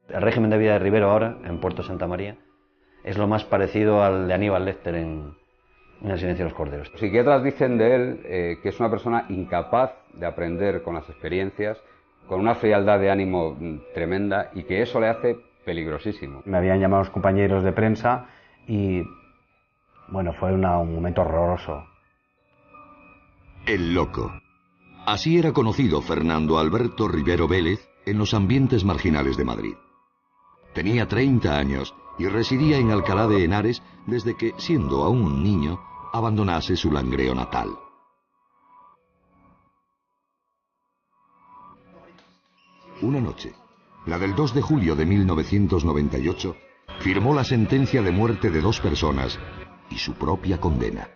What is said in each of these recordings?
El régimen de vida de Rivero ahora, en Puerto Santa María, es lo más parecido al de Aníbal Lecter en El silencio de los corderos. Los psiquiatras dicen de él que es una persona incapaz de aprender con las experiencias, con una frialdad de ánimo tremenda, y que eso le hace peligrosísimo. Me habían llamado los compañeros de prensa y, bueno, fue un momento horroroso. El loco. Así era conocido Fernando Alberto Rivero Vélez en los ambientes marginales de Madrid. Tenía 30 años y residía en Alcalá de Henares desde que, siendo aún un niño, abandonase su Langreo natal. Una noche, la del 2 de julio de 1998, firmó la sentencia de muerte de 2 personas y su propia condena.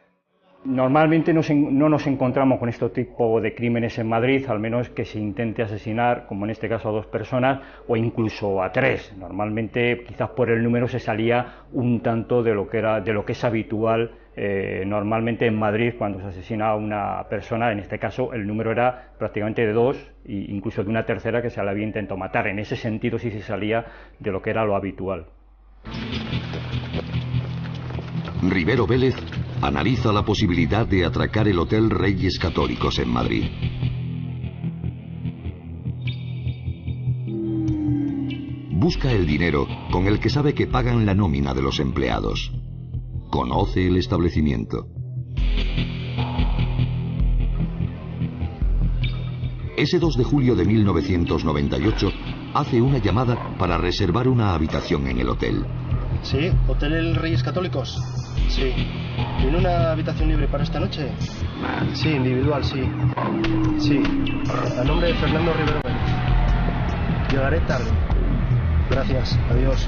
Normalmente no nos encontramos con este tipo de crímenes en Madrid, al menos que se intente asesinar, como en este caso, a 2 personas o incluso a 3. Normalmente, quizás por el número, se salía un tanto de lo que es habitual normalmente en Madrid cuando se asesina a una persona. En este caso, el número era prácticamente de 2 e incluso de una tercera que se la había intentado matar. En ese sentido, sí se salía de lo que era lo habitual. Rivero Vélez analiza la posibilidad de atracar el Hotel Reyes Católicos en Madrid. Busca el dinero con el que sabe que pagan la nómina de los empleados. Conoce el establecimiento. Ese 2 de julio de 1998 hace una llamada para reservar una habitación en el hotel. Sí, Hotel Reyes Católicos. Sí. ¿Tiene una habitación libre para esta noche? Sí, individual, sí. Sí. A nombre de Fernando Rivero Vélez. Llegaré tarde. Gracias. Adiós.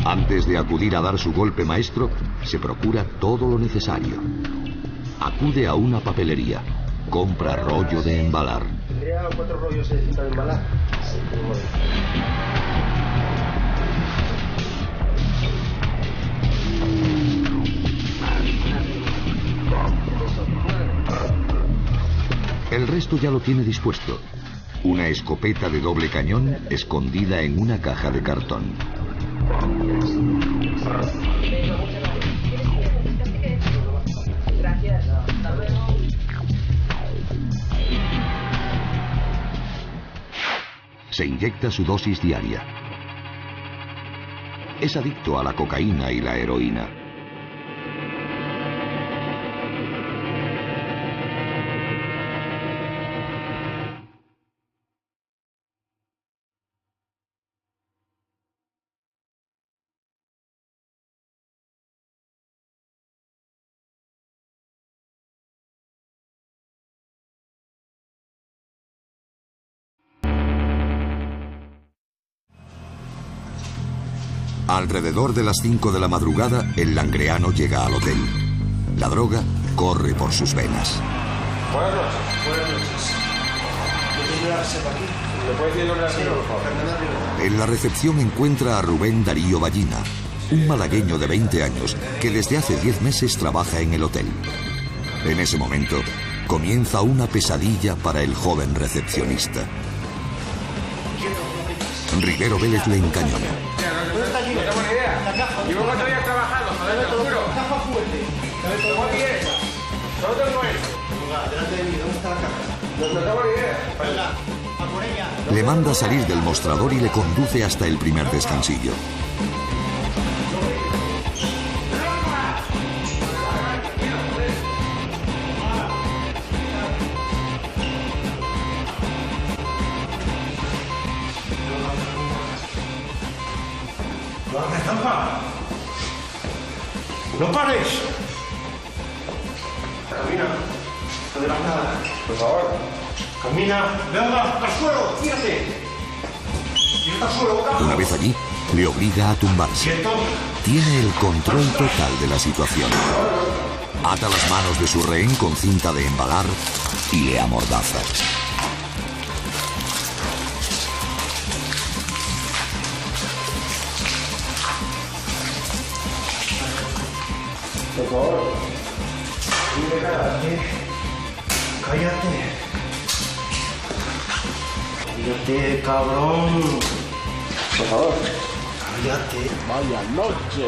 Antes de acudir a dar su golpe maestro, se procura todo lo necesario. Acude a una papelería. Compra rollo de embalar. ¿Tendría 4 rollos de cinta de embalar? Sí. El resto ya lo tiene dispuesto. Una escopeta de doble cañón escondida en una caja de cartón. Se inyecta su dosis diaria. Es adicto a la cocaína y la heroína. Alrededor de las 5 de la madrugada, el langreano llega al hotel. La droga corre por sus venas. Buenas noches. Buenas noches. ¿No tiene una reserva aquí? ¿Le puede decir una reserva, por favor? En la recepción encuentra a Rubén Darío Ballina, un malagueño de 20 años que desde hace 10 meses trabaja en el hotel. En ese momento, comienza una pesadilla para el joven recepcionista. Rivero Vélez le encañona. ¿Dónde está allí? No tengo ni idea. La caja. Llevo 4 días trabajando, joder, te lo juro. Caja fuerte. Tengo 10. Solo tengo eso. Delante de mí, ¿dónde está la caja? No tengo ni idea. Venga, a por ella. No le manda salir del mostrador y le conduce hasta el primer descansillo. ¡No pares! Camina. Adelantada. Por favor. Camina. Venga, al suelo. Tírate. Tírate al suelo, boca. Una vez allí, le obliga a tumbarse. Quieto. Tiene el control total de la situación. Ata las manos de su rehén con cinta de embalar y le amordaza. Por favor. Cállate. Cállate, cabrón. Por favor. Cállate. Vaya noche.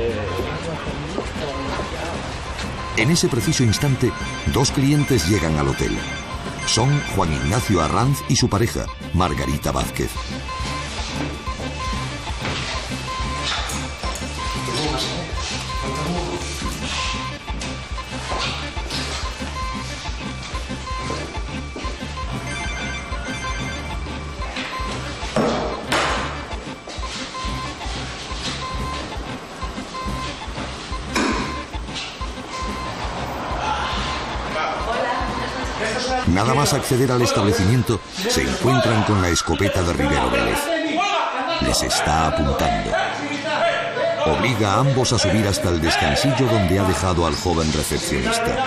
En ese preciso instante, dos clientes llegan al hotel. Son Juan Ignacio Arranz y su pareja, Margarita Vázquez. Nada más acceder al establecimiento, se encuentran con la escopeta de Rivero Vélez. Les está apuntando. Obliga a ambos a subir hasta el descansillo donde ha dejado al joven recepcionista.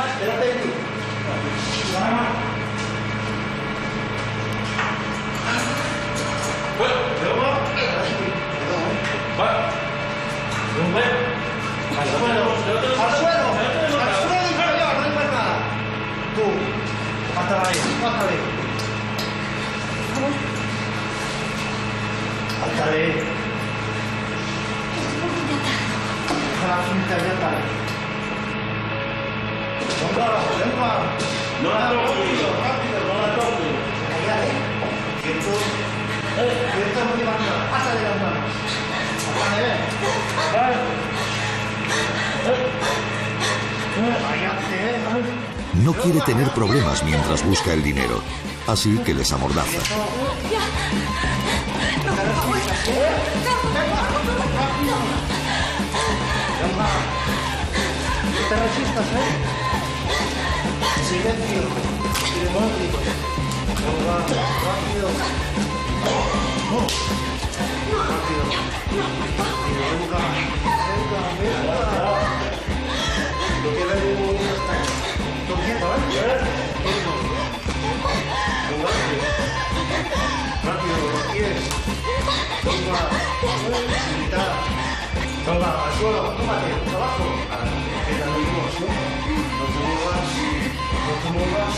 No la toques, rápido, no la toques. Cállate. Quieto. Quieto, no llevas nada. Pásale las manos. Cállate. No quiere tener problemas mientras busca el dinero, así que les amordaza. No te resistas, Silencio. Silencio. Venga, rápido. Rápido. Venga. No quieres ningún hasta aquí. Tú quieto, Rápido, los pies. Venga. Venga, al suelo, tómate, abajo. Venga, no iremos, ¿no? No te muevas. No te muevas.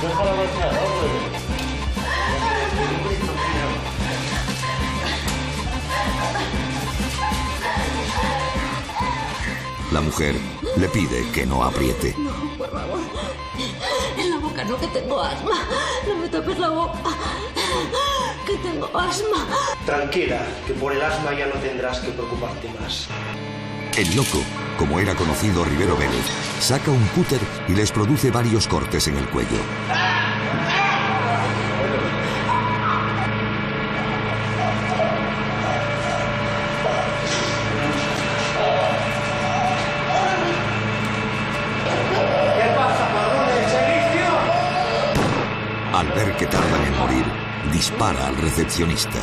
Déjala marchar, hombre. La mujer le pide que no apriete. No, por favor. En la boca no, que tengo asma. No me tapes la boca. Que tengo asma. Tranquila, que por el asma ya no tendrás que preocuparte más. El loco, como era conocido Rivero Vélez, saca un cúter y les produce varios cortes en el cuello. Al ver que tardan en morir, dispara al recepcionista.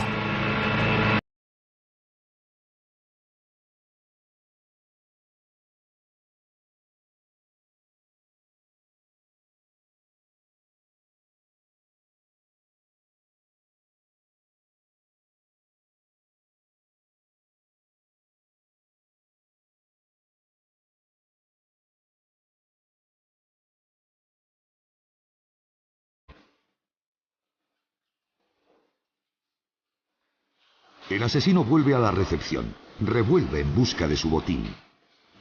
El asesino vuelve a la recepción, revuelve en busca de su botín.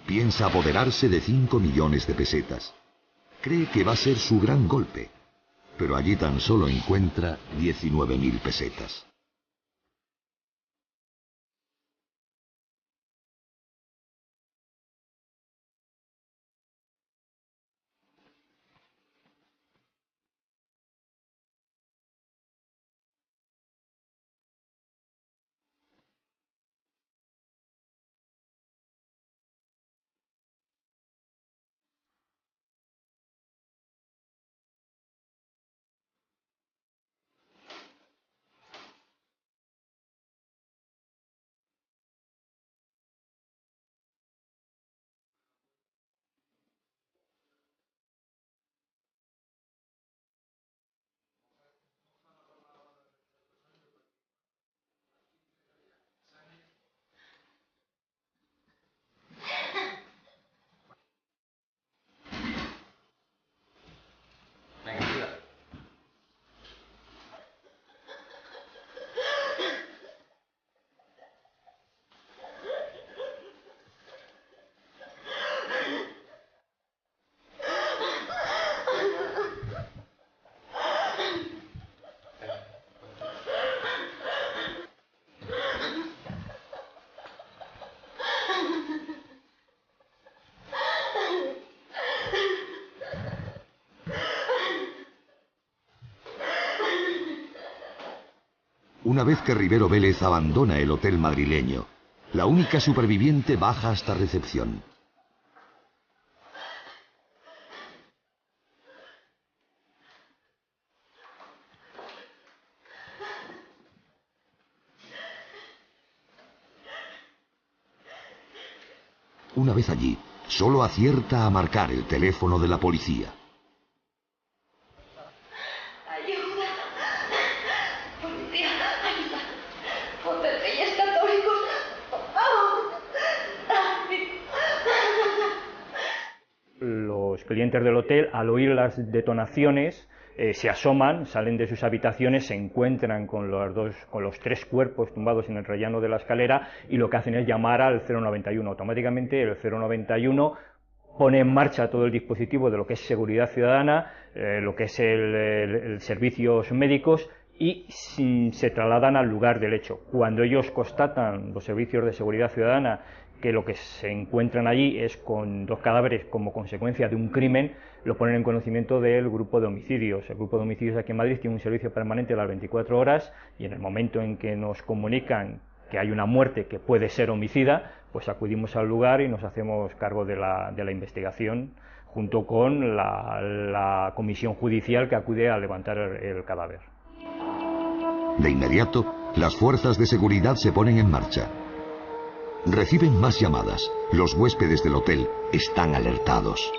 Piensa apoderarse de 5 millones de pesetas. Cree que va a ser su gran golpe, pero allí tan solo encuentra 19.000 pesetas. Una vez que Rivero Vélez abandona el hotel madrileño, la única superviviente baja hasta recepción. Una vez allí, solo acierta a marcar el teléfono de la policía. Los clientes del hotel, al oír las detonaciones, se asoman, salen de sus habitaciones, se encuentran con los 3 cuerpos tumbados en el rellano de la escalera y lo que hacen es llamar al 091. Automáticamente el 091 pone en marcha todo el dispositivo de lo que es seguridad ciudadana, lo que es el servicios médicos, y se trasladan al lugar del hecho. Cuando ellos constatan, los servicios de seguridad ciudadana, que lo que se encuentran allí es con 2 cadáveres como consecuencia de un crimen, lo ponen en conocimiento del grupo de homicidios. El grupo de homicidios aquí en Madrid tiene un servicio permanente a las 24 horas y en el momento en que nos comunican que hay una muerte que puede ser homicida, pues acudimos al lugar y nos hacemos cargo de la investigación junto con la comisión judicial que acude a levantar el cadáver. De inmediato, las fuerzas de seguridad se ponen en marcha. Reciben más llamadas. Los huéspedes del hotel están alertados.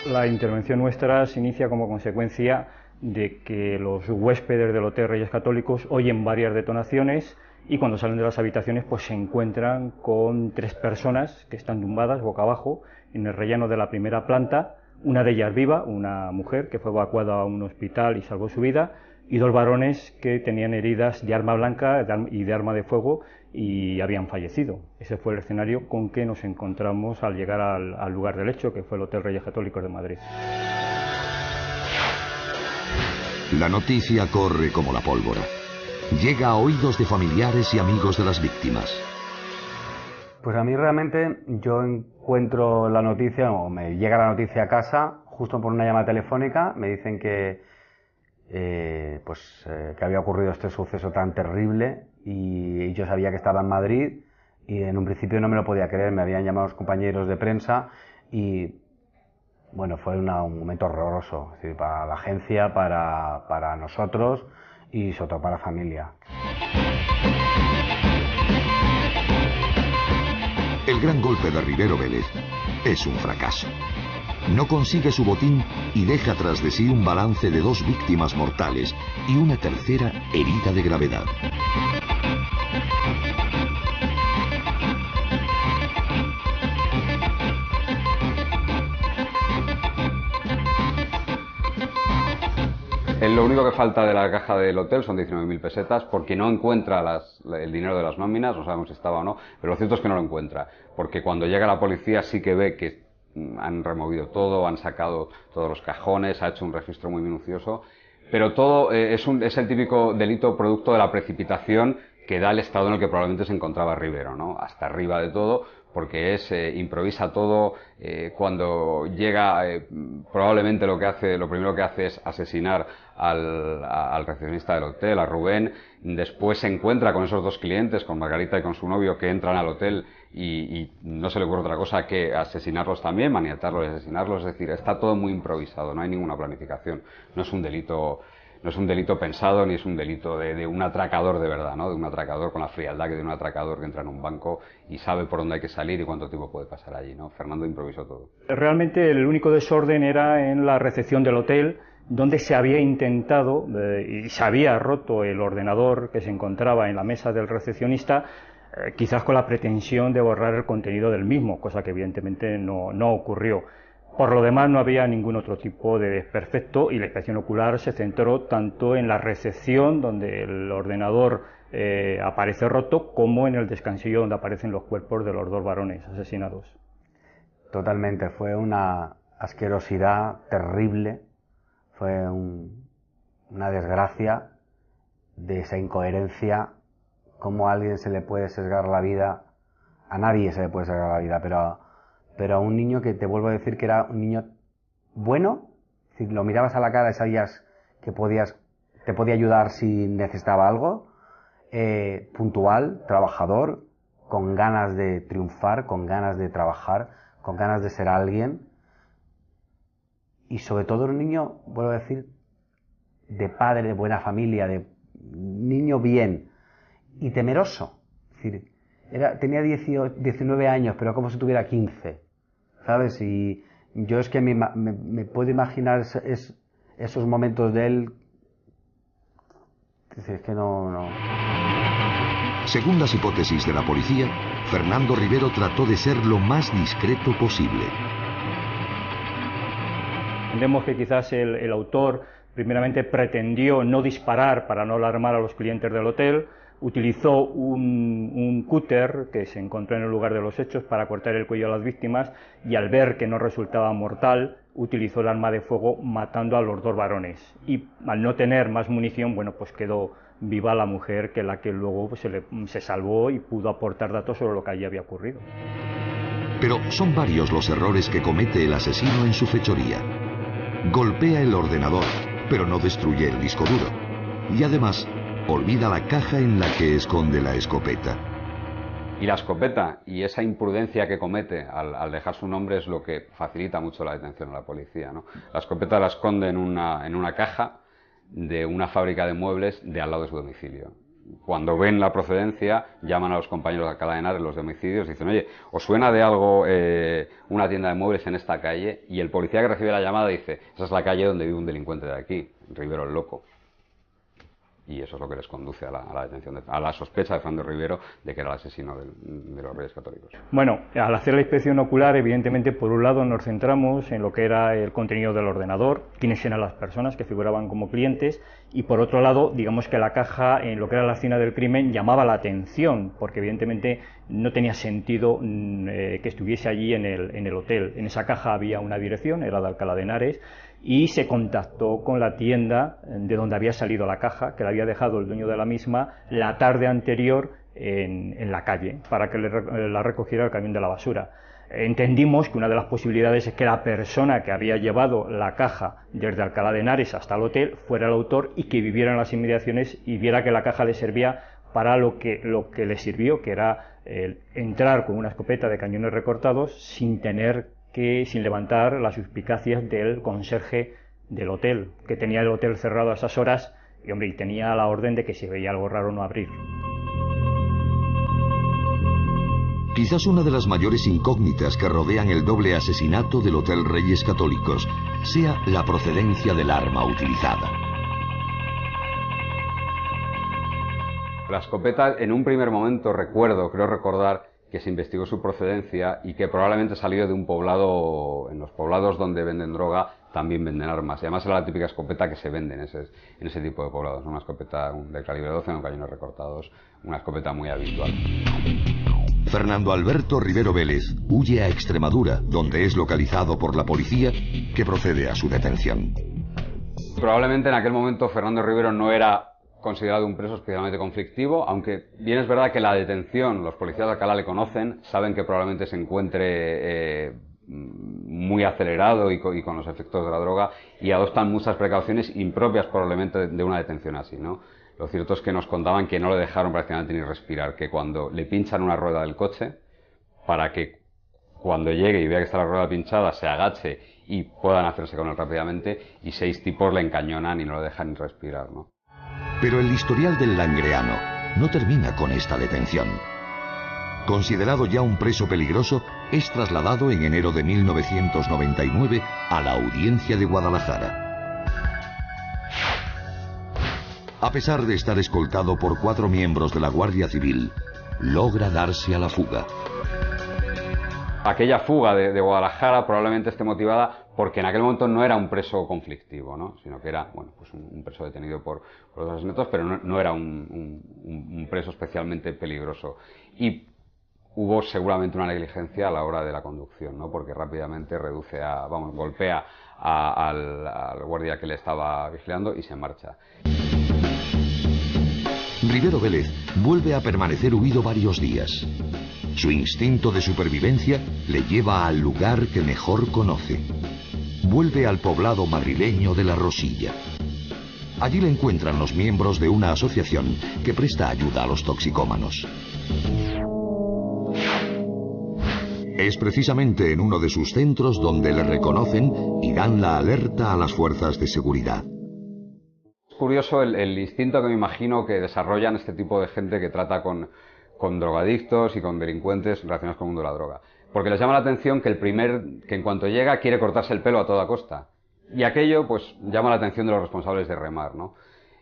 La intervención nuestra se inicia como consecuencia de que los huéspedes del Hotel Reyes Católicos oyen varias detonaciones y cuando salen de las habitaciones pues se encuentran con 3 personas que están tumbadas boca abajo en el rellano de la primera planta, una de ellas viva, una mujer que fue evacuada a un hospital y salvó su vida, y 2 varones que tenían heridas de arma blanca y de arma de fuego y habían fallecido. Ese fue el escenario con que nos encontramos al llegar al lugar del hecho, que fue el Hotel Reyes Católicos de Madrid. La noticia corre como la pólvora. Llega a oídos de familiares y amigos de las víctimas. Pues a mí realmente yo encuentro la noticia, o me llega la noticia a casa, justo por una llamada telefónica, me dicen que había ocurrido este suceso tan terrible y yo sabía que estaba en Madrid y en un principio no me lo podía creer, me habían llamado los compañeros de prensa y bueno, fue un momento horroroso, es decir, para la agencia, para nosotros y sobre todo para la familia. El gran golpe de Rivero Vélez es un fracaso. No consigue su botín y deja tras de sí un balance de 2 víctimas mortales y una tercera herida de gravedad. El lo único que falta de la caja del hotel son 19.000 pesetas, porque no encuentra el dinero de las nóminas, no sabemos si estaba o no, pero lo cierto es que no lo encuentra, porque cuando llega la policía sí que ve que han removido todo, han sacado todos los cajones, ha hecho un registro muy minucioso, pero todo es el típico delito producto de la precipitación que da el estado en el que probablemente se encontraba Rivero, ¿no? Hasta arriba de todo, porque improvisa todo, cuando llega, probablemente lo primero que hace es asesinar al recepcionista del hotel, a Rubén. Después se encuentra con esos dos clientes, con Margarita y con su novio, que entran al hotel y no se le ocurre otra cosa que asesinarlos también, maniatarlos y asesinarlos. Es decir, está todo muy improvisado, no hay ninguna planificación, no es un delito pensado, ni es un delito de un atracador de verdad, ¿no? De un atracador con la frialdad que tiene un atracador que entra en un banco y sabe por dónde hay que salir y cuánto tiempo puede pasar allí, ¿no? Fernando improvisó todo. Realmente el único desorden era en la recepción del hotel, donde se había intentado y se había roto el ordenador que se encontraba en la mesa del recepcionista, quizás con la pretensión de borrar el contenido del mismo, cosa que evidentemente no ocurrió. Por lo demás, no había ningún otro tipo de desperfecto y la inspección ocular se centró tanto en la recepción, donde el ordenador aparece roto, como en el descansillo, donde aparecen los cuerpos de los dos varones asesinados. Totalmente, fue una asquerosidad terrible, fue una desgracia de esa incoherencia, cómo a alguien se le puede sesgar la vida, a nadie se le puede sesgar la vida, pero a un niño que te vuelvo a decir que era un niño bueno, si lo mirabas a la cara y sabías que te podía ayudar si necesitaba algo, puntual, trabajador, con ganas de triunfar, con ganas de trabajar, con ganas de ser alguien, y sobre todo un niño, vuelvo a decir, de padre, de buena familia, de niño bien, y temeroso. Es decir, tenía 19 años, pero como si tuviera 15. ¿Sabes? Y yo es que me puedo imaginar esos momentos de él. Es que no. Según las hipótesis de la policía, Fernando Rivero trató de ser lo más discreto posible. Entendemos que quizás el autor primeramente pretendió no disparar para no alarmar a los clientes del hotel. Utilizó un cúter que se encontró en el lugar de los hechos para cortar el cuello a las víctimas y al ver que no resultaba mortal, utilizó el arma de fuego matando a los dos varones. Y al no tener más munición, bueno, pues quedó viva la mujer, que la que luego pues, se salvó y pudo aportar datos sobre lo que allí había ocurrido. Pero son varios los errores que comete el asesino en su fechoría. Golpea el ordenador, pero no destruye el disco duro. Y además olvida la caja en la que esconde la escopeta. Y la escopeta y esa imprudencia que comete al dejar su nombre es lo que facilita mucho la detención a la policía, ¿no? La escopeta la esconde en una caja de una fábrica de muebles de al lado de su domicilio. Cuando ven la procedencia, llaman a los compañeros de Alcalá de Henares, los domicilios, y dicen, oye, ¿os suena de algo una tienda de muebles en esta calle? Y el policía que recibe la llamada dice, esa es la calle donde vive un delincuente de aquí, Rivero el Loco. Y eso es lo que les conduce a la detención, a la sospecha de Fernando Rivero de que era el asesino de los Reyes Católicos. Bueno, al hacer la inspección ocular, evidentemente, por un lado nos centramos en lo que era el contenido del ordenador, quiénes eran las personas que figuraban como clientes, y por otro lado, digamos que la caja, en lo que era la escena del crimen, llamaba la atención, porque evidentemente no tenía sentido que estuviese allí en el hotel. En esa caja había una dirección, era de Alcalá de Henares, y se contactó con la tienda de donde había salido la caja, que la había dejado el dueño de la misma la tarde anterior en la calle, para que la recogiera el camión de la basura. Entendimos que una de las posibilidades es que la persona que había llevado la caja desde Alcalá de Henares hasta el hotel fuera el autor y que viviera en las inmediaciones y viera que la caja le servía para lo que le sirvió, que era entrar con una escopeta de cañones recortados sin levantar las suspicacias del conserje del hotel, que tenía el hotel cerrado a esas horas y tenía la orden de que si veía algo raro no abrir. Quizás una de las mayores incógnitas que rodean el doble asesinato del Hotel Reyes Católicos sea la procedencia del arma utilizada. La escopeta, en un primer momento creo recordar que se investigó su procedencia y que probablemente salió de un poblado, en los poblados donde venden droga también venden armas. Y además era la típica escopeta que se vende en ese tipo de poblados, una escopeta de calibre 12 con cañones recortados, una escopeta muy habitual. Fernando Alberto Rivero Vélez huye a Extremadura, donde es localizado por la policía, que procede a su detención. Probablemente en aquel momento Fernando Rivero no era considerado un preso especialmente conflictivo, aunque bien es verdad que la detención, los policías de Alcalá le conocen, saben que probablemente se encuentre muy acelerado y con los efectos de la droga, y adoptan muchas precauciones impropias probablemente de una detención así, ¿no? Lo cierto es que nos contaban que no le dejaron prácticamente ni respirar, que cuando le pinchan una rueda del coche, para que cuando llegue y vea que está la rueda pinchada se agache y puedan hacerse con él rápidamente, y 6 tipos le encañonan y no le dejan ni respirar, ¿no? Pero el historial del langreano no termina con esta detención. Considerado ya un preso peligroso, es trasladado en enero de 1999 a la Audiencia de Guadalajara. A pesar de estar escoltado por 4 miembros de la Guardia Civil, logra darse a la fuga. Aquella fuga de Guadalajara probablemente esté motivada porque en aquel momento no era un preso conflictivo, ¿no? Sino que era, bueno, pues un preso detenido por los asesinatos, pero no era un preso especialmente peligroso. Y hubo seguramente una negligencia a la hora de la conducción, ¿no? Porque rápidamente golpea al guardia que le estaba vigilando y se marcha. Rivero Vélez vuelve a permanecer huido varios días. Su instinto de supervivencia le lleva al lugar que mejor conoce. Vuelve al poblado madrileño de La Rosilla. Allí le encuentran los miembros de una asociación que presta ayuda a los toxicómanos. Es precisamente en uno de sus centros donde le reconocen y dan la alerta a las fuerzas de seguridad. Es curioso el instinto que me imagino que desarrollan este tipo de gente que trata con drogadictos y con delincuentes relacionados con el mundo de la droga. Porque les llama la atención que que en cuanto llega quiere cortarse el pelo a toda costa. Y aquello pues llama la atención de los responsables de Remar, ¿no?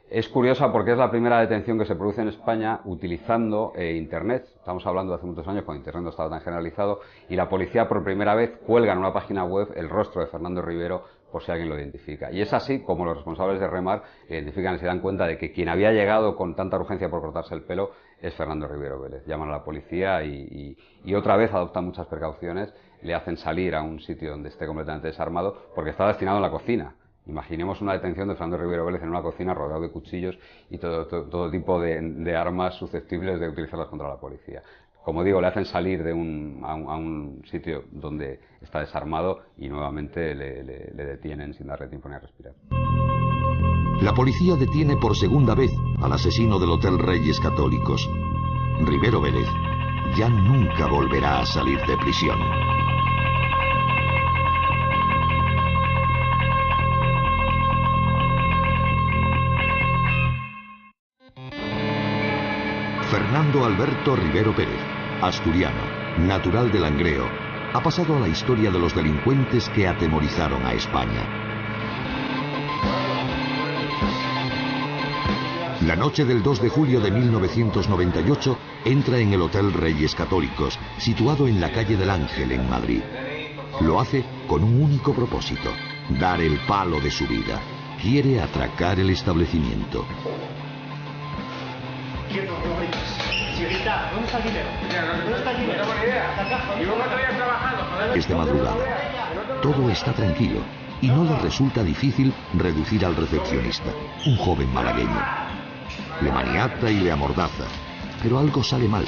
Es curiosa porque es la primera detención que se produce en España utilizando Internet. Estamos hablando de hace muchos años cuando Internet no estaba tan generalizado, y la policía por primera vez cuelga en una página web el rostro de Fernando Rivero por si alguien lo identifica. Y es así como los responsables de Remar identifican y se dan cuenta de que quien había llegado con tanta urgencia por cortarse el pelo es Fernando Rivero Vélez. Llaman a la policía y otra vez adoptan muchas precauciones, le hacen salir a un sitio donde esté completamente desarmado porque está destinado a la cocina. Imaginemos una detención de Fernando Rivero Vélez en una cocina rodeado de cuchillos y todo tipo de armas susceptibles de utilizarlas contra la policía. Como digo, le hacen salir a un sitio donde está desarmado y nuevamente le detienen sin darle tiempo ni a respirar. La policía detiene por segunda vez al asesino del Hotel Reyes Católicos. Rivero Vélez ya nunca volverá a salir de prisión. Fernando Alberto Rivero Pérez, asturiano, natural de Langreo, ha pasado a la historia de los delincuentes que atemorizaron a España. La noche del 2 de julio de 1998 entra en el Hotel Reyes Católicos, situado en la calle del Ángel, en Madrid. Lo hace con un único propósito: dar el palo de su vida. Quiere atracar el establecimiento. ¿Dónde está el dinero? ¿Dónde está el dinero? No tengo ni idea. La caja. ¿Y vos no te trabajando, joder? Es de madrugada. Todo está tranquilo y no le resulta difícil reducir al recepcionista, un joven malagueño. Le maniata y le amordaza, pero algo sale mal.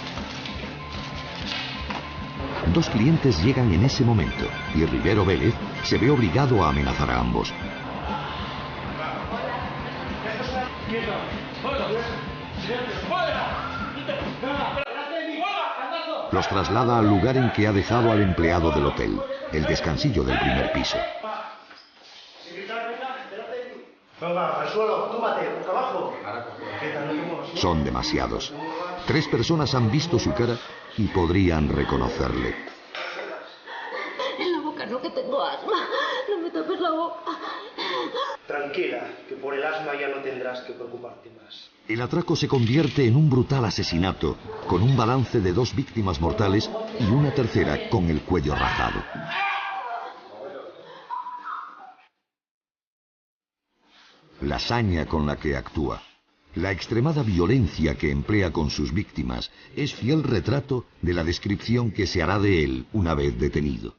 2 clientes llegan en ese momento y Rivero Vélez se ve obligado a amenazar a ambos. Los traslada al lugar en que ha dejado al empleado del hotel, el descansillo del primer piso. Son demasiados. 3 personas han visto su cara y podrían reconocerle. En la boca no, que tengo asma. No me tapes la boca. Tranquila, que por el asma ya no tendrás que preocuparte más. El atraco se convierte en un brutal asesinato, con un balance de 2 víctimas mortales y una tercera con el cuello rajado. La saña con la que actúa, la extremada violencia que emplea con sus víctimas, es fiel retrato de la descripción que se hará de él una vez detenido.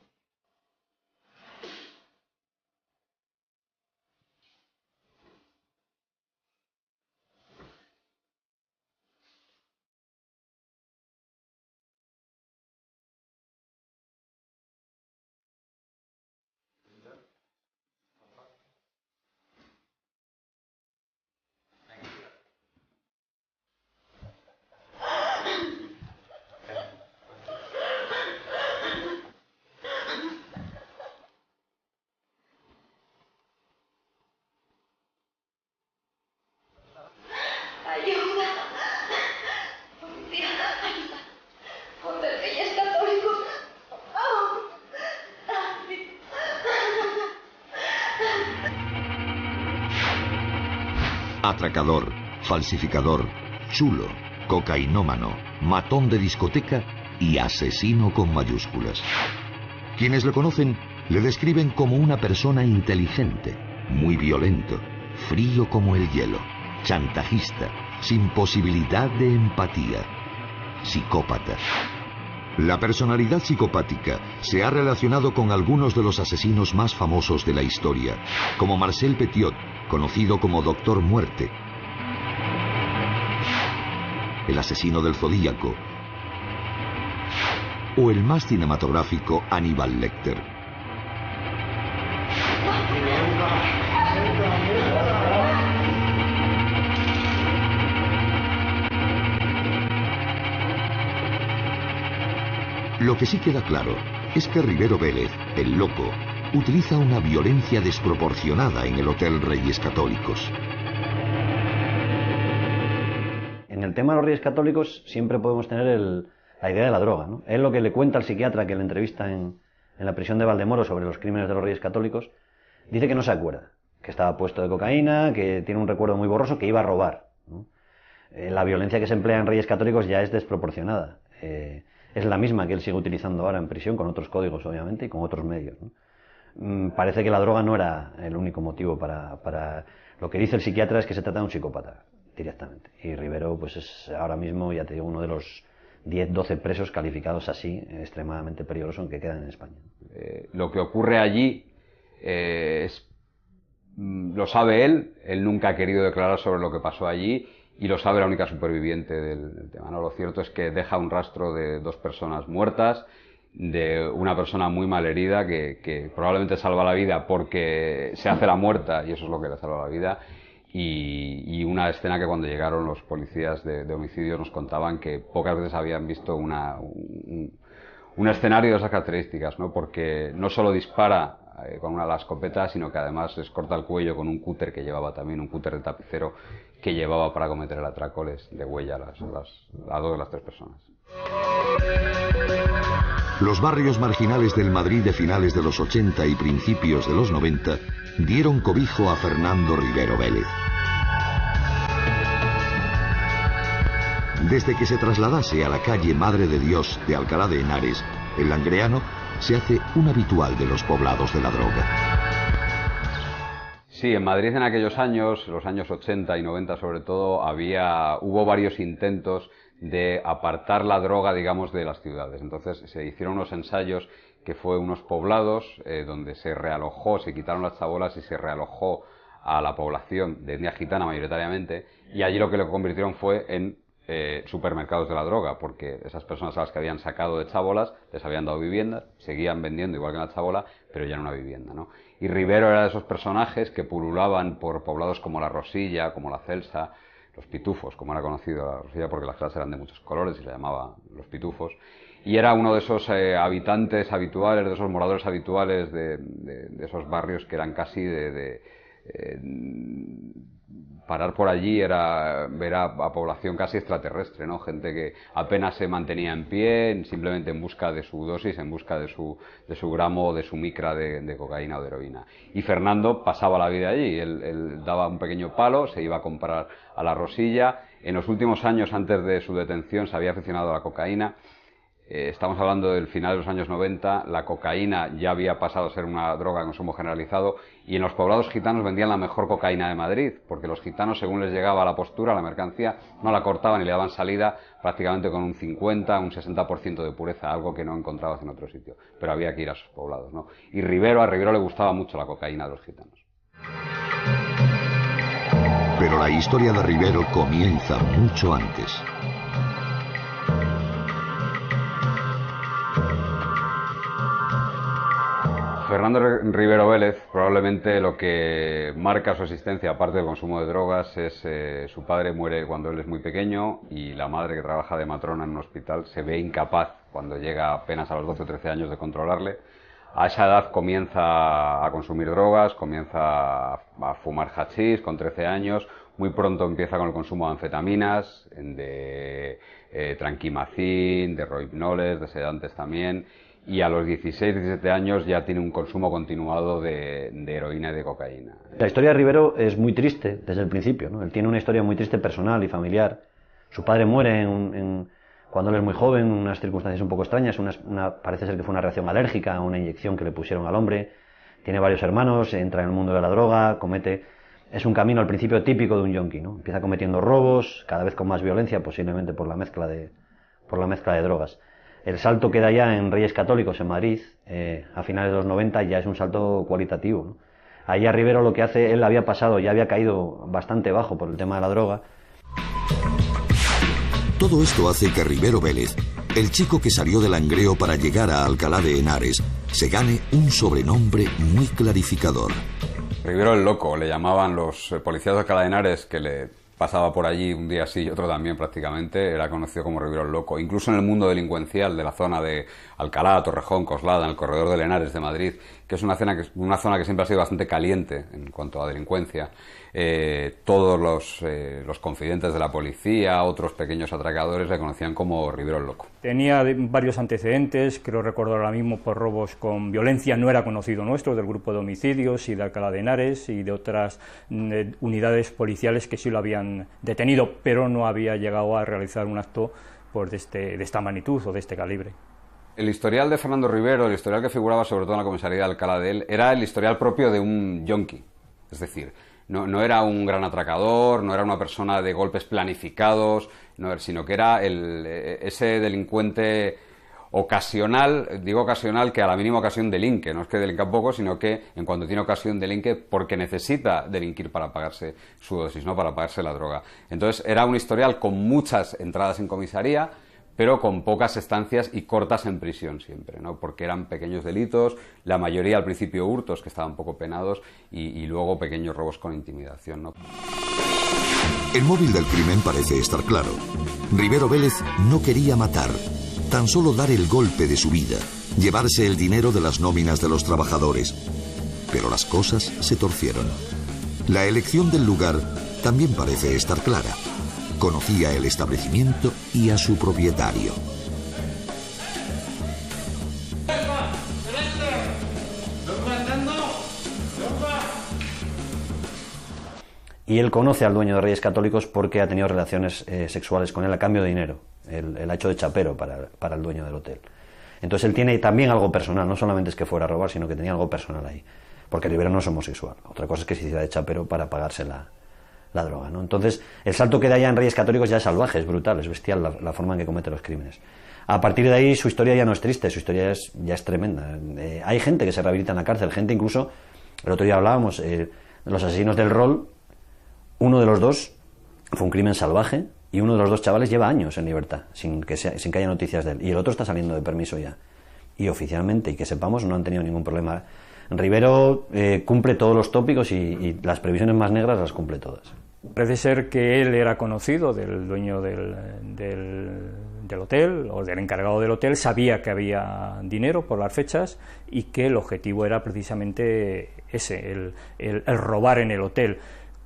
Atracador, falsificador, chulo, cocainómano, matón de discoteca y asesino con mayúsculas. Quienes lo conocen le describen como una persona inteligente, muy violento, frío como el hielo, chantajista, sin posibilidad de empatía, psicópata. La personalidad psicopática se ha relacionado con algunos de los asesinos más famosos de la historia, como Marcel Petiot, conocido como Doctor Muerte, el asesino del Zodíaco, o el más cinematográfico Aníbal Lecter. Lo que sí queda claro es que Rivero Vélez, el loco, utiliza una violencia desproporcionada en el Hotel Reyes Católicos. En el tema de los Reyes Católicos siempre podemos tener la idea de la droga, ¿no? Es lo que le cuenta al psiquiatra que le entrevista en la prisión de Valdemoro sobre los crímenes de los Reyes Católicos. Dice que no se acuerda, que estaba puesto de cocaína, que tiene un recuerdo muy borroso, que iba a robar, ¿no? La violencia que se emplea en Reyes Católicos ya es desproporcionada. Es la misma que él sigue utilizando ahora en prisión, con otros códigos obviamente y con otros medios, ¿no? Parece que la droga no era el único motivo para... Lo que dice el psiquiatra es que se trata de un psicópata, directamente. Y Rivero pues es ahora mismo, ya te digo, uno de los 10, 12 presos calificados así, extremadamente peligrosos, que quedan en España. Lo que ocurre allí lo sabe él nunca ha querido declarar sobre lo que pasó allí, y lo sabe la única superviviente del tema, ¿no? Lo cierto es que deja un rastro de 2 personas muertas, de una persona muy mal herida que probablemente salva la vida porque se hace la muerta, y eso es lo que le salva la vida, y una escena que cuando llegaron los policías de homicidios nos contaban que pocas veces habían visto un escenario de esas características, ¿no? Porque no solo dispara con una de las escopetas, sino que además les corta el cuello con un cúter que llevaba también, un cúter de tapicero que llevaba para cometer el atraco, les degüella a 2 de las 3 personas. Los barrios marginales del Madrid de finales de los 80 y principios de los 90 dieron cobijo a Fernando Rivero Vélez. Desde que se trasladase a la calle Madre de Dios de Alcalá de Henares, el Langreano se hace un habitual de los poblados de la droga. Sí, en Madrid en aquellos años, los años 80 y 90 sobre todo, hubo varios intentos de apartar la droga, digamos, de las ciudades. Entonces se hicieron unos ensayos que fue unos poblados donde se realojó, se quitaron las chabolas y se realojó a la población de etnia gitana mayoritariamente, y allí lo que lo convirtieron fue en supermercados de la droga, porque esas personas a las que habían sacado de chabolas les habían dado viviendas, seguían vendiendo igual que en la chabola, pero ya en una vivienda, ¿no? Y Rivero era de esos personajes que pululaban por poblados como La Rosilla, como La Celsa, Los Pitufos, como era conocido La Rosilla, porque las casas eran de muchos colores y se llamaba Los Pitufos, y era uno de esos habitantes habituales, de esos moradores habituales de esos barrios que eran casi parar por allí era ver a población casi extraterrestre, ¿no? Gente que apenas se mantenía en pie, simplemente en busca de su dosis, en busca de su gramo, de su micra de cocaína o de heroína. Y Fernando pasaba la vida allí, él daba un pequeño palo, se iba a comprar a la Rosilla. En los últimos años, antes de su detención, se había aficionado a la cocaína. Estamos hablando del final de los años 90, la cocaína ya había pasado a ser una droga de consumo generalizado y en los poblados gitanos vendían la mejor cocaína de Madrid, porque los gitanos, según les llegaba la postura, la mercancía, no la cortaban y le daban salida prácticamente con un 50, un 60% de pureza, algo que no encontrabas en otro sitio, pero había que ir a esos poblados, ¿no? Y a Rivero le gustaba mucho la cocaína de los gitanos. Pero la historia de Rivero comienza mucho antes. Fernando Rivero Vélez, probablemente lo que marca su existencia, aparte del consumo de drogas, es su padre muere cuando él es muy pequeño y la madre, que trabaja de matrona en un hospital, se ve incapaz cuando llega apenas a los 12 o 13 años de controlarle. A esa edad comienza a consumir drogas, comienza a fumar hachís con 13 años, muy pronto empieza con el consumo de anfetaminas, de tranquimacín, de rohipnoles, de sedantes también. Y a los 16, 17 años ya tiene un consumo continuado de heroína y de cocaína. La historia de Rivero es muy triste desde el principio, ¿no? Él tiene una historia muy triste personal y familiar. Su padre muere cuando él es muy joven, en unas circunstancias un poco extrañas. Parece ser que fue una reacción alérgica a una inyección que le pusieron al hombre. Tiene varios hermanos, entra en el mundo de la droga, es un camino al principio típico de un yonki, ¿no? Empieza cometiendo robos, cada vez con más violencia, posiblemente por la mezcla de drogas. El salto que da ya en Reyes Católicos, en Madrid, a finales de los 90, ya es un salto cualitativo, ¿no? Ahí a Rivero lo que hace, él ya había caído bastante bajo por el tema de la droga. Todo esto hace que Rivero Vélez, el chico que salió del Langreo para llegar a Alcalá de Henares, se gane un sobrenombre muy clarificador. Rivero el Loco, le llamaban los policías de Alcalá de Henares, que le pasaba por allí un día sí y otro también prácticamente, era conocido como Rivero el Loco. Incluso en el mundo delincuencial de la zona de Alcalá, Torrejón, Coslada, en el corredor de Henares de Madrid, que es una zona que siempre ha sido bastante caliente en cuanto a delincuencia. Todos los confidentes de la policía, otros pequeños atracadores, le conocían como Rivero el Loco. Tenía varios antecedentes, creo recordar ahora mismo, por robos con violencia. No era conocido nuestro, del grupo de homicidios y de Alcalá de Henares y de otras unidades policiales que sí lo habían detenido, pero no había llegado a realizar un acto de esta magnitud o de este calibre. El historial de Fernando Rivero, el historial que figuraba sobre todo en la comisaría de Alcalá de él, era el historial propio de un yonki. Es decir, no era un gran atracador, no era una persona de golpes planificados, sino que era ese delincuente ocasional, digo ocasional, que a la mínima ocasión delinque. No es que delinca poco, sino que en cuanto tiene ocasión delinque porque necesita delinquir para pagarse su dosis, no para pagarse la droga. Entonces era un historial con muchas entradas en comisaría, pero con pocas estancias y cortas en prisión siempre, ¿no? Porque eran pequeños delitos, la mayoría al principio hurtos, que estaban poco penados, y luego pequeños robos con intimidación, ¿no? El móvil del crimen parece estar claro. Rivero Vélez no quería matar, tan solo dar el golpe de su vida, llevarse el dinero de las nóminas de los trabajadores. Pero las cosas se torcieron. La elección del lugar también parece estar clara. Conocía el establecimiento y a su propietario. Y él conoce al dueño de Reyes Católicos porque ha tenido relaciones sexuales con él a cambio de dinero. Él ha hecho de chapero para el dueño del hotel. Entonces él tiene también algo personal, no solamente es que fuera a robar, sino que tenía algo personal ahí. Porque Rivero no es homosexual. Otra cosa es que se hiciera de chapero para pagarse la droga, ¿no? Entonces, el salto que da ya en Reyes Católicos ya es salvaje, es brutal, es bestial la forma en que comete los crímenes. A partir de ahí su historia ya no es triste, su historia ya es tremenda. Hay gente que se rehabilita en la cárcel, gente incluso, el otro día hablábamos, los asesinos del rol, uno de los dos fue un crimen salvaje y uno de los dos chavales lleva años en libertad, sin que haya noticias de él, y el otro está saliendo de permiso ya. Y oficialmente, y que sepamos, no han tenido ningún problema. Rivero cumple todos los tópicos y las previsiones más negras las cumple todas. Parece ser que él era conocido del dueño del hotel o del encargado del hotel, sabía que había dinero por las fechas y que el objetivo era precisamente ese, el robar en el hotel.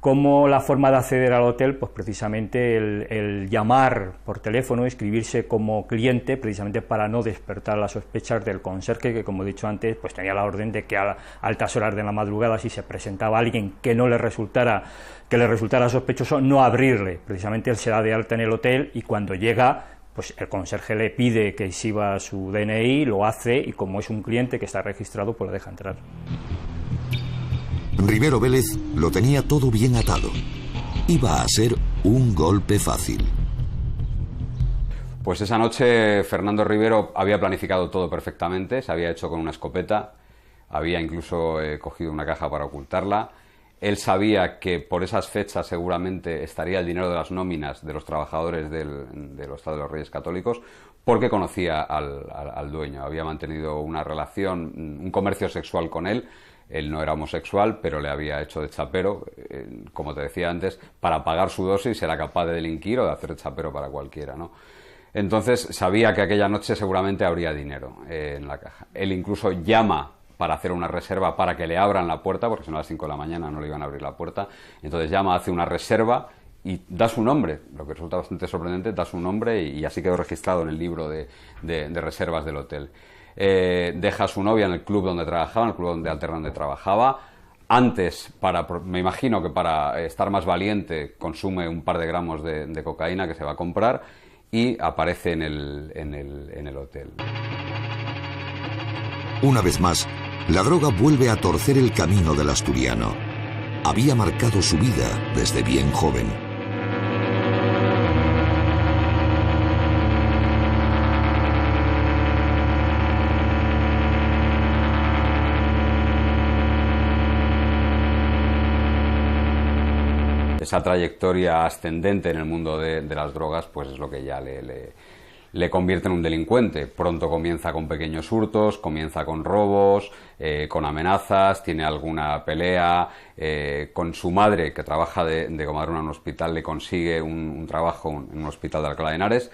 Como la forma de acceder al hotel, pues precisamente el llamar por teléfono, escribirse como cliente, precisamente para no despertar las sospechas del conserje, que como he dicho antes, pues tenía la orden de que a altas horas de la madrugada, si se presentaba alguien que le resultara sospechoso, no abrirle. Precisamente él se da de alta en el hotel y cuando llega, pues el conserje le pide que exhiba su DNI, lo hace y como es un cliente que está registrado, pues lo deja entrar. Rivero Vélez lo tenía todo bien atado. Iba a ser un golpe fácil. Pues esa noche Fernando Rivero había planificado todo perfectamente, se había hecho con una escopeta, había incluso cogido una caja para ocultarla. Él sabía que por esas fechas seguramente estaría el dinero de las nóminas de los trabajadores del Estado de los Reyes Católicos, porque conocía al dueño, había mantenido una relación, un comercio sexual con él. Él no era homosexual, pero le había hecho de chapero, como te decía antes, para pagar su dosis era capaz de delinquir o de hacer de chapero para cualquiera, ¿no? Entonces sabía que aquella noche seguramente habría dinero en la caja. Él incluso llama para hacer una reserva para que le abran la puerta, porque si no a las 5 de la mañana no le iban a abrir la puerta. Entonces llama, hace una reserva y da su nombre, lo que resulta bastante sorprendente, da su nombre y así quedó registrado en el libro de reservas del hotel. Deja a su novia en el club donde trabajaba, en el club donde trabajaba. Antes, me imagino que para estar más valiente, consume un par de gramos de cocaína que se va a comprar y aparece en el hotel. Una vez más, la droga vuelve a torcer el camino del asturiano. Había marcado su vida desde bien joven. Esa trayectoria ascendente en el mundo de las drogas, pues es lo que ya le convierte en un delincuente. Pronto comienza con pequeños hurtos, comienza con robos, con amenazas, tiene alguna pelea, con su madre, que trabaja de comadrona en un hospital, le consigue un trabajo en un hospital de Alcalá de Henares,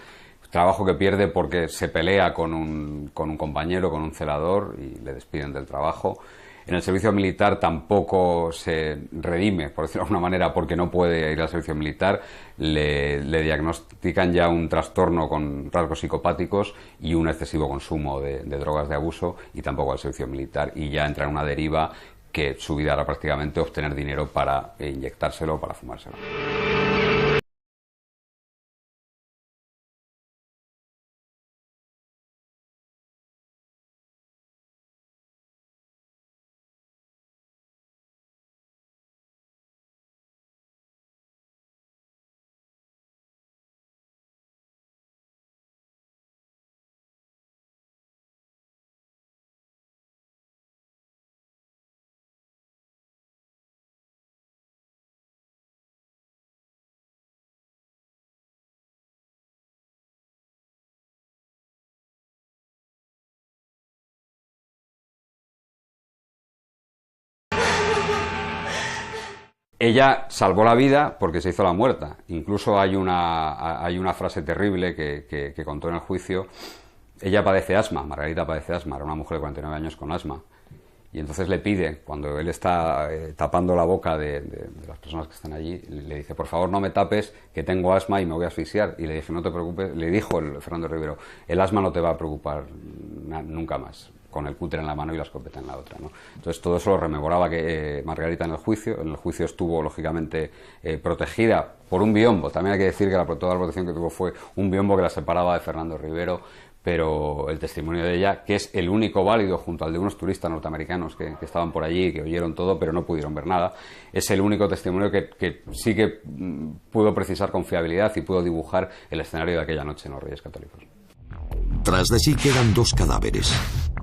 trabajo que pierde porque se pelea con un compañero, con un celador, y le despiden del trabajo. En el servicio militar tampoco se redime, por decirlo de alguna manera, porque no puede ir al servicio militar. Le diagnostican ya un trastorno con rasgos psicopáticos y un excesivo consumo de drogas de abuso, y tampoco al servicio militar. Y ya entra en una deriva que su vida era prácticamente obtener dinero para inyectárselo o para fumárselo. Ella salvó la vida porque se hizo la muerta. Incluso hay una frase terrible que contó en el juicio. Ella padece asma, Margarita padece asma, era una mujer de 49 años con asma. Y entonces le pide, cuando él está tapando la boca de las personas que están allí, le dice: por favor no me tapes, que tengo asma y me voy a asfixiar. Y le dije: no te preocupes, le dijo Fernando Rivero, el asma no te va a preocupar nunca más, con el cúter en la mano y la escopeta en la otra, ¿no? Entonces todo eso lo rememoraba que Margarita en el juicio estuvo lógicamente protegida por un biombo. También hay que decir que toda la protección que tuvo fue un biombo que la separaba de Fernando Rivero, pero el testimonio de ella, que es el único válido junto al de unos turistas norteamericanos que estaban por allí y que oyeron todo pero no pudieron ver nada, es el único testimonio que sí que pudo precisar con fiabilidad y pudo dibujar el escenario de aquella noche en los Reyes Católicos. Tras de sí quedan dos cadáveres: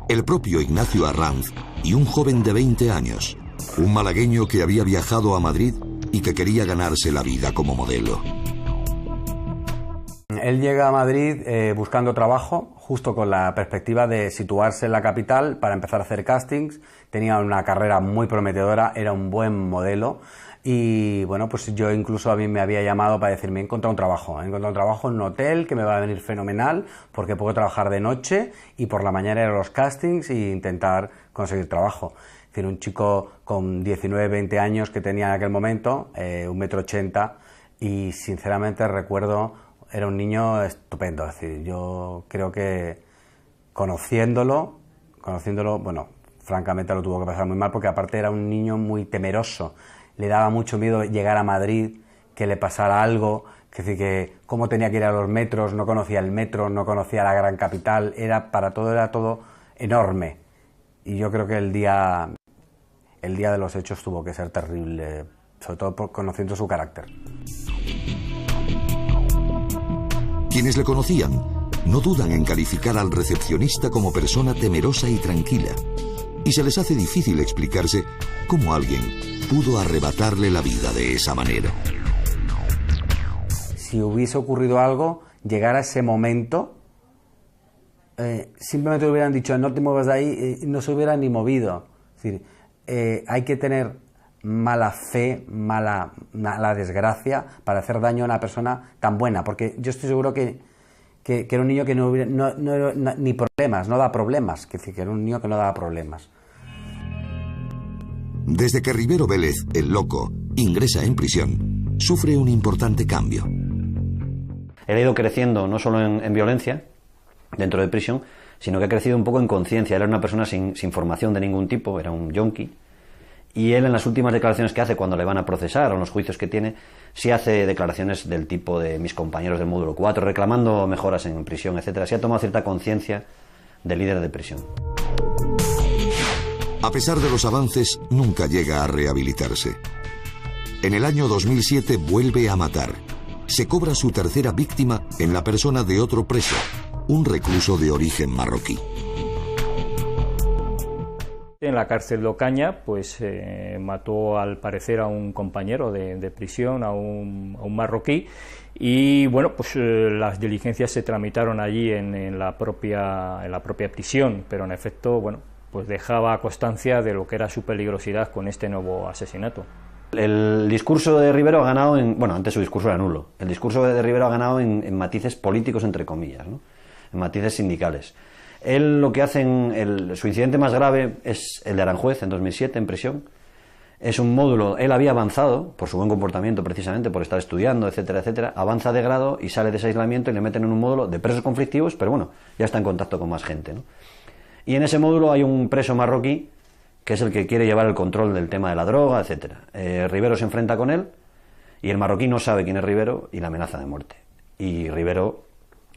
el propio Ignacio Arranz y un joven de 20 años, un malagueño que había viajado a Madrid y que quería ganarse la vida como modelo. Él llega a Madrid buscando trabajo, justo con la perspectiva de situarse en la capital para empezar a hacer castings. Tenía una carrera muy prometedora, era un buen modelo. Y bueno, pues yo incluso a mí me había llamado para decirme: he encontrado un trabajo en un hotel que me va a venir fenomenal porque puedo trabajar de noche y por la mañana ir a los castings e intentar conseguir trabajo. Es decir, un chico con 19, 20 años que tenía en aquel momento, 1,80 m, y sinceramente recuerdo, era un niño estupendo. Es decir, yo creo que conociéndolo, bueno, francamente lo tuvo que pasar muy mal, porque aparte era un niño muy temeroso. Le daba mucho miedo llegar a Madrid, que le pasara algo, que decir, que cómo tenía que ir a los metros, no conocía el metro, no conocía la gran capital, era todo enorme. Y yo creo que el día de los hechos tuvo que ser terrible, sobre todo conociendo su carácter. Quienes le conocían no dudan en calificar al recepcionista como persona temerosa y tranquila, y se les hace difícil explicarse cómo alguien pudo arrebatarle la vida de esa manera. Si hubiese ocurrido algo, llegar a ese momento, simplemente le hubieran dicho no te muevas de ahí, no se hubiera ni movido. Es decir, hay que tener mala fe, mala desgracia para hacer daño a una persona tan buena, porque yo estoy seguro que era un niño que no ni problemas, no da problemas, es decir, que era un niño que no daba problemas. Desde que Rivero Vélez, el loco, ingresa en prisión, sufre un importante cambio. Él ha ido creciendo no solo en violencia dentro de prisión, sino que ha crecido un poco en conciencia. Él era una persona sin formación de ningún tipo, era un yonki, y él en las últimas declaraciones que hace cuando le van a procesar o en los juicios que tiene, sí hace declaraciones del tipo de mis compañeros del módulo 4, reclamando mejoras en prisión, etcétera. Sí ha tomado cierta conciencia de líder de prisión. A pesar de los avances, nunca llega a rehabilitarse. En el año 2007 vuelve a matar. Se cobra su tercera víctima en la persona de otro preso, un recluso de origen marroquí. En la cárcel de Ocaña, pues mató al parecer a un compañero de prisión, a un marroquí, y bueno, pues las diligencias se tramitaron allí en la propia prisión, pero en efecto, bueno, pues dejaba constancia de lo que era su peligrosidad con este nuevo asesinato. El discurso de Rivero ha ganado antes su discurso era nulo. El discurso de Rivero ha ganado en matices políticos, entre comillas, ¿no? En matices sindicales. Él lo que hace su incidente más grave es el de Aranjuez en 2007 en prisión. Es un módulo, él había avanzado por su buen comportamiento, precisamente por estar estudiando, etcétera, etcétera, avanza de grado y sale de ese aislamiento y le meten en un módulo de presos conflictivos, pero bueno, ya está en contacto con más gente, ¿no? Y en ese módulo hay un preso marroquí que es el que quiere llevar el control del tema de la droga, etcétera. Rivero se enfrenta con él y el marroquí no sabe quién es Rivero y la amenaza de muerte. Y Rivero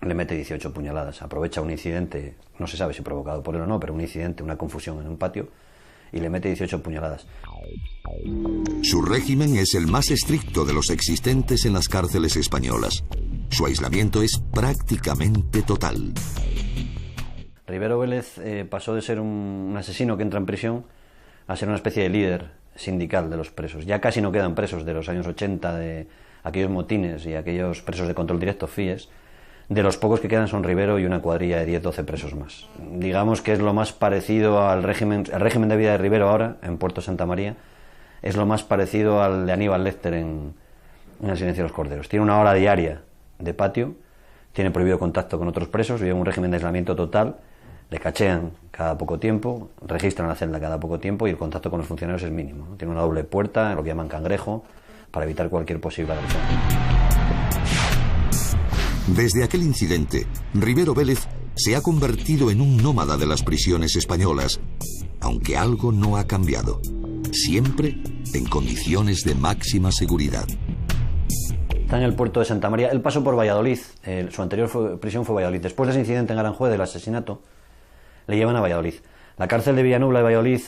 le mete 18 puñaladas, aprovecha un incidente, no se sabe si provocado por él o no, pero un incidente, una confusión en un patio, y le mete 18 puñaladas. Su régimen es el más estricto de los existentes en las cárceles españolas. Su aislamiento es prácticamente total. Rivero Vélez pasó de ser un asesino que entra en prisión a ser una especie de líder sindical de los presos. Ya casi no quedan presos de los años 80, de aquellos motines y aquellos presos de control directo, FIES. De los pocos que quedan son Rivero y una cuadrilla de 10-12 presos más. Digamos que es lo más parecido al régimen, el régimen de vida de Rivero ahora, en Puerto Santa María, es lo más parecido al de Aníbal Lecter en El silencio de los corderos. Tiene una hora diaria de patio, tiene prohibido contacto con otros presos, vive un régimen de aislamiento total, le cachean cada poco tiempo, registran la celda cada poco tiempo y el contacto con los funcionarios es mínimo, ¿no? Tiene una doble puerta, lo que llaman cangrejo, para evitar cualquier posible agresión. Desde aquel incidente, Rivero Vélez se ha convertido en un nómada de las prisiones españolas, aunque algo no ha cambiado, siempre en condiciones de máxima seguridad. Está en el puerto de Santa María. Él pasó por Valladolid, su anterior prisión fue Valladolid. Después de ese incidente en Aranjuez, del asesinato, le llevan a Valladolid. La cárcel de Villanueva de Valladolid,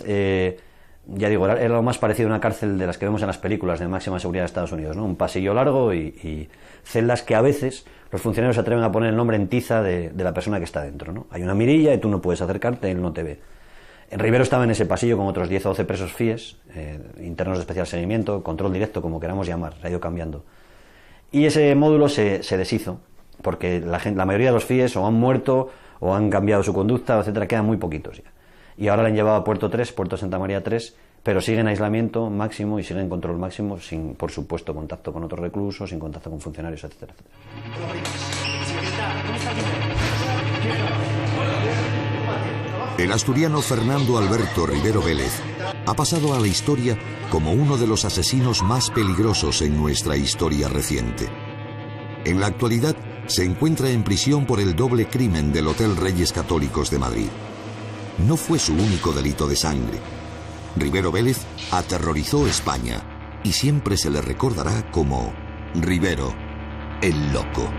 ya digo, era lo más parecido a una cárcel de las que vemos en las películas de máxima seguridad de Estados Unidos, ¿no? Un pasillo largo y celdas que a veces los funcionarios se atreven a poner el nombre en tiza de la persona que está dentro, ¿no? Hay una mirilla y tú no puedes acercarte, él no te ve. Rivero estaba en ese pasillo con otros 10 o 12 presos FIES, internos de especial seguimiento, control directo, como queramos llamar, se ha ido cambiando. Y ese módulo se deshizo, porque la mayoría de los FIES o han muerto o han cambiado su conducta, etcétera, quedan muy poquitos ya. Y ahora le han llevado a Puerto 3, Puerto Santa María 3, pero siguen en aislamiento máximo y siguen en control máximo, sin, por supuesto, contacto con otros reclusos, sin contacto con funcionarios, etcétera, etcétera. El asturiano Fernando Alberto Rivero Vélez ha pasado a la historia como uno de los asesinos más peligrosos en nuestra historia reciente. En la actualidad se encuentra en prisión por el doble crimen del Hotel Reyes Católicos de Madrid. No fue su único delito de sangre. Rivero Vélez aterrorizó España y siempre se le recordará como Rivero el Loco.